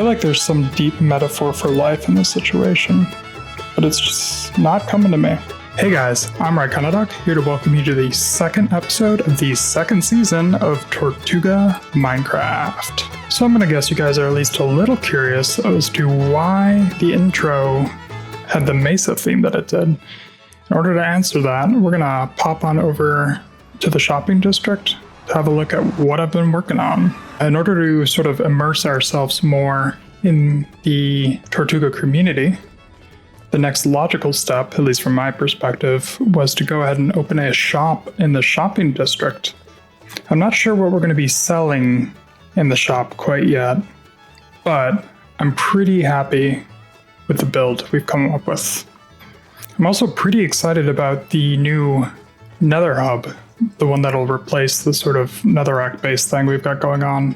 feel like there's some deep metaphor for life in this situation, but it's just not coming to me. Hey guys, I'm Raikkonen, here to welcome you to the second episode of the second season of Tortuga Minecraft. So I'm gonna guess you guys are at least a little curious as to why the intro had the Mesa theme that it did. In order to answer that, we're gonna pop on over to the shopping district to have a look at what I've been working on. In order to sort of immerse ourselves more in the Tortuga community, the next logical step, at least from my perspective, was to go ahead and open a shop in the shopping district. I'm not sure what we're going to be selling in the shop quite yet, but I'm pretty happy with the build we've come up with. I'm also pretty excited about the new Nether hub, the one that'll replace the sort of netherrack-based thing we've got going on,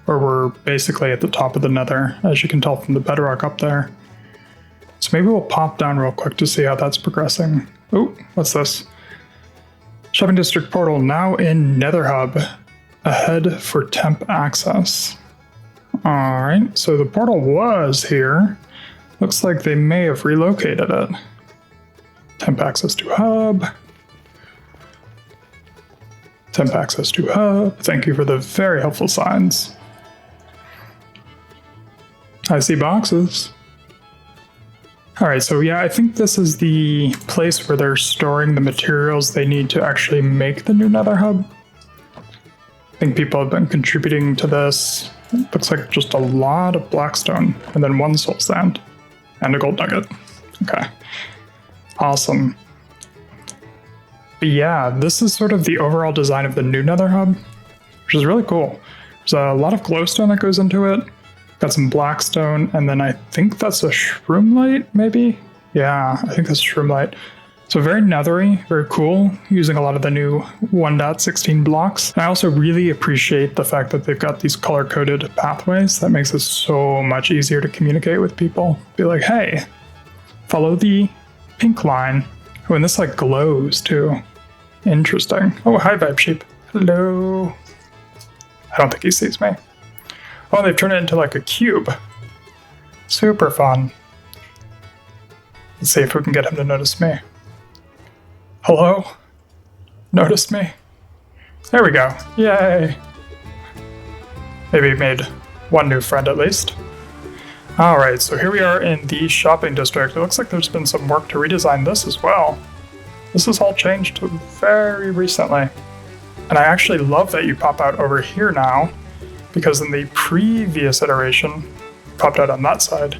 where we're basically at the top of the nether, as you can tell from the bedrock up there. So maybe we'll pop down real quick to see how that's progressing. Oh, what's this? Shopping district portal now in Nether hub, ahead for temp access. Alright, so the portal was here. Looks like they may have relocated it. Temp access to hub. Temp access to hub. Thank you for the very helpful signs. I see boxes. Alright, so yeah, I think this is the place where they're storing the materials they need to actually make the new Nether hub. I think people have been contributing to this. It looks like just a lot of blackstone, and then one soul sand, and a gold nugget. Okay, awesome. But yeah, this is sort of the overall design of the new Nether hub, which is really cool. There's a lot of glowstone that goes into it. Got some blackstone, and then I think that's a shroomlight, maybe? Yeah, I think that's shroomlight. So very nethery, very cool, using a lot of the new 1.16 blocks. And I also really appreciate the fact that they've got these color-coded pathways. That makes it so much easier to communicate with people. Be like, hey, follow the pink line. Oh, and this like glows too. Interesting. Oh, hi, Vibe Sheep. Hello. I don't think he sees me. Oh, they've turned it into like a cube. Super fun. Let's see if we can get him to notice me. Hello? Notice me? There we go. Yay! Maybe made one new friend at least. Alright, so here we are in the shopping district. It looks like there's been some work to redesign this as well. This is all changed very recently. And I actually love that you pop out over here now, because in the previous iteration, popped out on that side,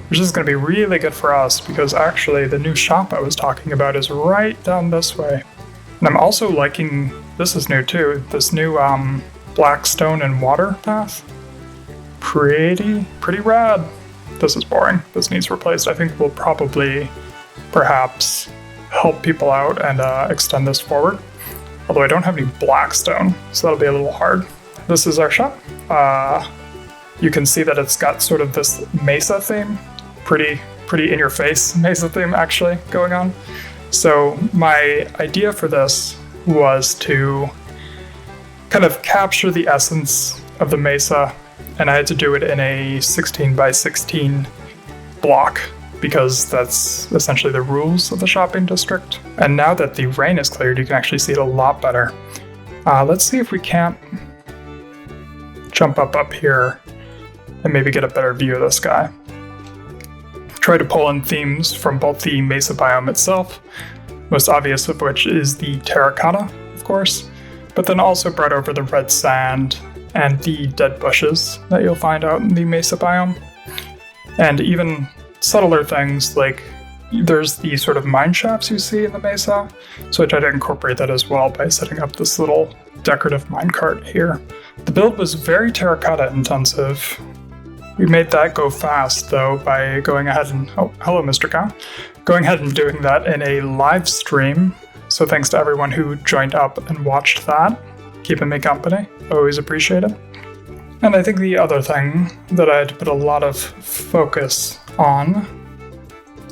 which is going to be really good for us, because actually the new shop I was talking about is right down this way. And I'm also liking, this is new too, this new blackstone and water path. Pretty rad. This is boring. This needs replaced. I think we'll probably, perhaps, help people out and extend this forward. Although I don't have any blackstone, so that'll be a little hard. This is our shop. You can see that it's got sort of this Mesa theme. Pretty in-your-face Mesa theme, actually, going on. So my idea for this was to kind of capture the essence of the Mesa, and I had to do it in a 16x16 block, because that's essentially the rules of the shopping district. And now that the rain is cleared, you can actually see it a lot better. Let's see if we can't jump up here and maybe get a better view of this guy. Try to pull in themes from both the Mesa biome itself, most obvious of which is the terracotta, of course, but then also brought over the red sand and the dead bushes that you'll find out in the Mesa biome. And even subtler things like there's the sort of mine shafts you see in the Mesa, so I tried to incorporate that as well by setting up this little decorative minecart here. The build was very terracotta intensive. We made that go fast though by going ahead and, oh, hello Mr. Cow, going ahead and doing that in a live stream. So thanks to everyone who joined up and watched that, keeping me company, always appreciate it. And I think the other thing that I had to put a lot of focus on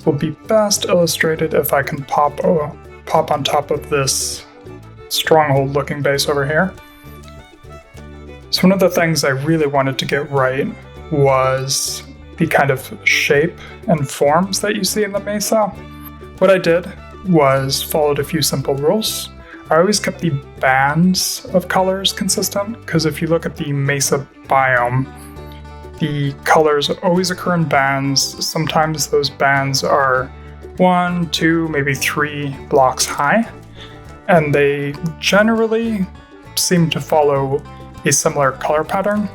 will be best illustrated if I can pop on top of this stronghold looking base over here. So one of the things I really wanted to get right was the kind of shape and forms that you see in the mesa. What I did was followed a few simple rules. I always kept the bands of colors consistent, because if you look at the mesa biome, the colors always occur in bands. Sometimes those bands are 1, 2, maybe 3 blocks high, and they generally seem to follow a similar color pattern.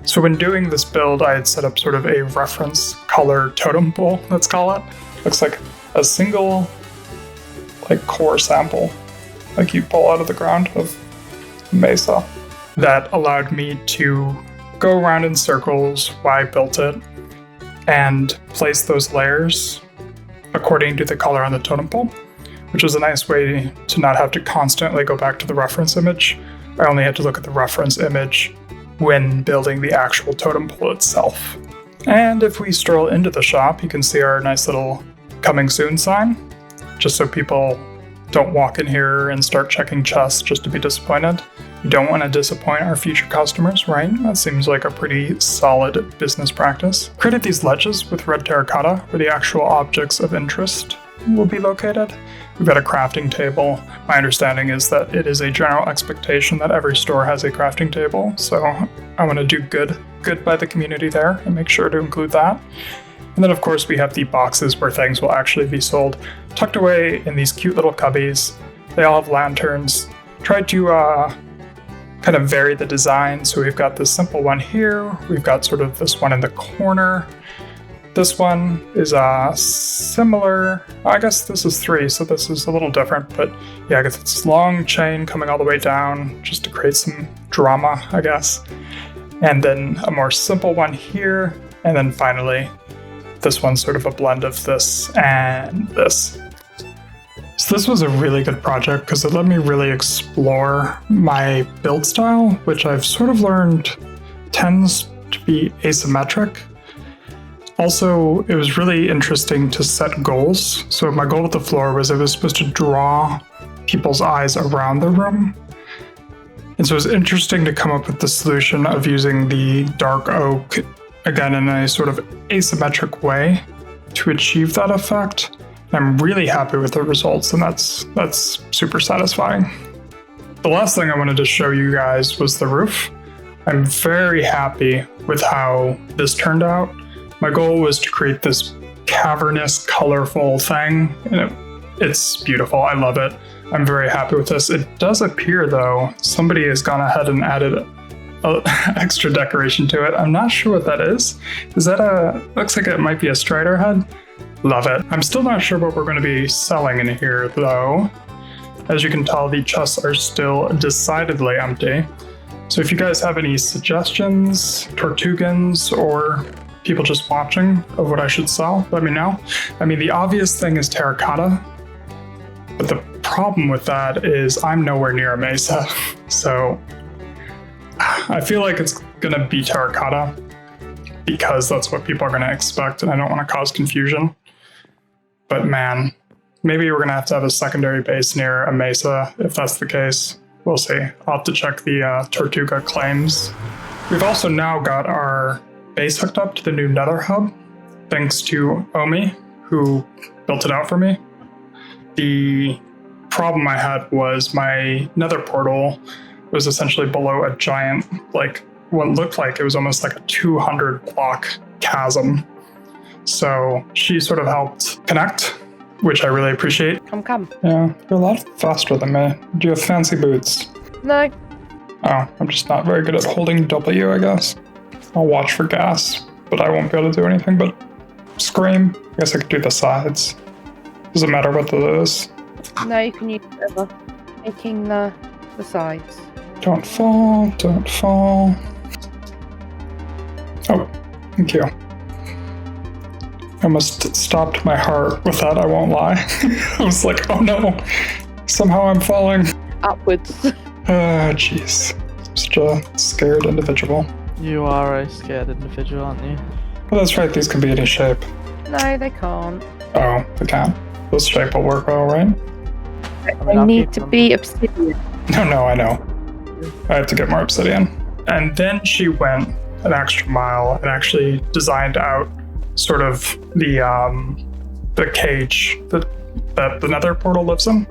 So when doing this build, I had set up sort of a reference color totem pole, let's call it. Looks like a single core sample like you pull out of the ground of mesa. That allowed me to go around in circles while I built it and place those layers according to the color on the totem pole, which was a nice way to not have to constantly go back to the reference image. I only had to look at the reference image when building the actual totem pole itself. And if we stroll into the shop, you can see our nice little coming soon sign, just so people don't walk in here and start checking chests just to be disappointed. We don't want to disappoint our future customers, right? That seems like a pretty solid business practice. Created these ledges with red terracotta where the actual objects of interest will be located. We've got a crafting table. My understanding is that it is a general expectation that every store has a crafting table, so I want to do good by the community there and make sure to include that. And then of course we have the boxes where things will actually be sold, tucked away in these cute little cubbies. They all have lanterns. Tried to kind of vary the design, so we've got this simple one here. We've got sort of this one in the corner. This one is similar. I guess this is 3, so this is a little different, but yeah, I guess it's this long chain coming all the way down just to create some drama, I guess. And then a more simple one here, and then finally this one's sort of a blend of this and this. So this was a really good project because it let me really explore my build style, which I've sort of learned tends to be asymmetric. Also, it was really interesting to set goals. So my goal with the floor was it was supposed to draw people's eyes around the room. And so it was interesting to come up with the solution of using the dark oak, again, in a sort of asymmetric way to achieve that effect. I'm really happy with the results, and that's super satisfying. The last thing I wanted to show you guys was the roof. I'm very happy with how this turned out. My goal was to create this cavernous, colorful thing, and it's beautiful. I love it. I'm very happy with this. It does appear, though, somebody has gone ahead and added an extra decoration to it. I'm not sure what that is. Is that looks like it might be a Strider head. Love it. I'm still not sure what we're going to be selling in here, though. As you can tell, the chests are still decidedly empty. So if you guys have any suggestions, Tortugans, or people just watching of what I should sell, let me know. I mean, the obvious thing is terracotta, but the problem with that is I'm nowhere near a mesa, so I feel like it's gonna be terracotta because that's what people are gonna expect, and I don't want to cause confusion. But man, maybe we're gonna have to have a secondary base near a mesa if that's the case. We'll see. I'll have to check the Tortuga claims. We've also now got our base hooked up to the new Nether hub, thanks to Omi, who built it out for me. The problem I had was my Nether portal was essentially below a giant, like what looked like it was almost like a 200 block chasm. So she sort of helped connect, which I really appreciate. Come. Yeah, you're a lot faster than me. Do you have fancy boots? No. Oh, I'm just not very good at holding W, I guess. I'll watch for gas, but I won't be able to do anything but scream. I guess I could do the sides. Doesn't matter what it is. No, you can use whatever. Making the sides. Don't fall, don't fall. Oh, thank you. I almost stopped my heart with that, I won't lie. I was like, oh no, somehow I'm falling. Upwards. Jeez. Such a scared individual. You are a scared individual, aren't you? Well, that's right, these can be any shape. No, they can't. Oh, they can't. This shape will work all right. They need to be obsidian. No, I know. I have to get more obsidian. And then she went an extra mile and actually designed out sort of the cage that the nether portal lives in.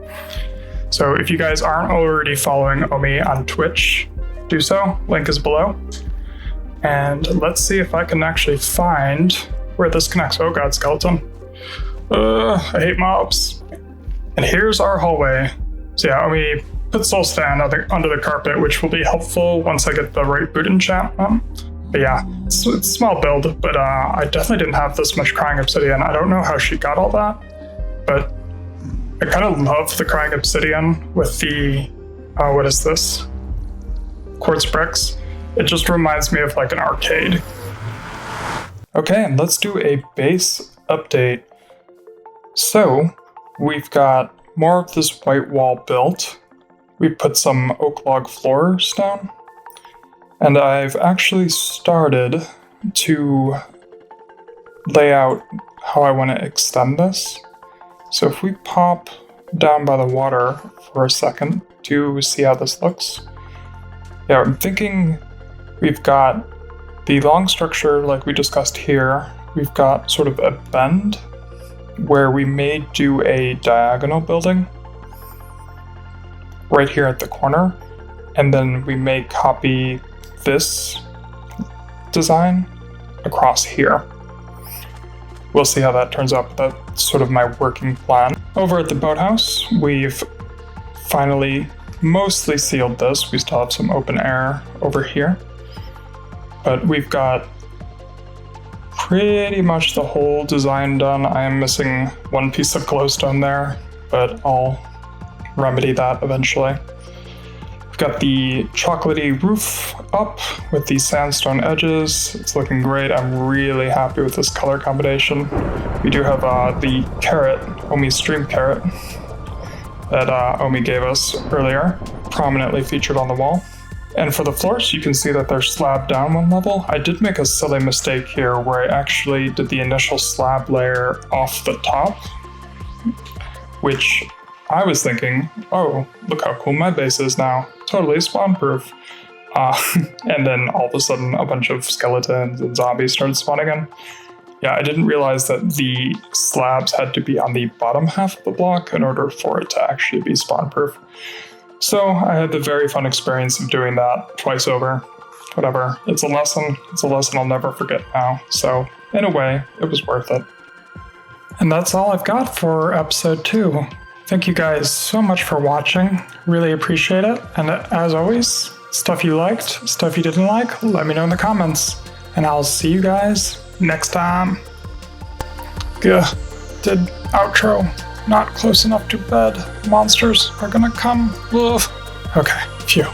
So if you guys aren't already following Omi on Twitch, do so. Link is below. And let's see if I can actually find where this connects. Oh god, skeleton. I hate mobs. And here's our hallway. So yeah, Omi put Soul Stand under the carpet, which will be helpful once I get the right boot enchantment. But yeah, it's a small build, but I definitely didn't have this much Crying Obsidian. I don't know how she got all that, but I kind of love the Crying Obsidian with the, what is this? Quartz bricks. It just reminds me of like an arcade. Okay, and let's do a base update. So, we've got more of this white wall built. We put some oak log floors down. And I've actually started to lay out how I want to extend this. So if we pop down by the water for a second to see how this looks. Yeah, I'm thinking we've got the long structure like we discussed here. We've got sort of a bend where we may do a diagonal building right here at the corner, and then we may copy this design across here. We'll see how that turns out, but that's sort of my working plan. Over at the boathouse, we've finally mostly sealed this. We still have some open air over here, but we've got pretty much the whole design done. I am missing one piece of glowstone there, but I'll remedy that eventually. We've got the chocolatey roof up with the sandstone edges. It's looking great. I'm really happy with this color combination. We do have the carrot, Omi's stream carrot, that Omi gave us earlier, prominently featured on the wall. And for the floors, you can see that they're slabbed down one level. I did make a silly mistake here where I actually did the initial slab layer off the top, which I was thinking, oh, look how cool my base is now. Totally spawn-proof. And then all of a sudden, a bunch of skeletons and zombies started spawning in. Yeah, I didn't realize that the slabs had to be on the bottom half of the block in order for it to actually be spawn-proof. So I had the very fun experience of doing that twice over. Whatever, it's a lesson. It's a lesson I'll never forget now. So in a way, it was worth it. And that's all I've got for episode 2. Thank you guys so much for watching. Really appreciate it. And as always, stuff you liked, stuff you didn't like, let me know in the comments. And I'll see you guys next time. Gah, did outro. Not close enough to bed. Monsters are gonna come. Ugh. Okay, phew.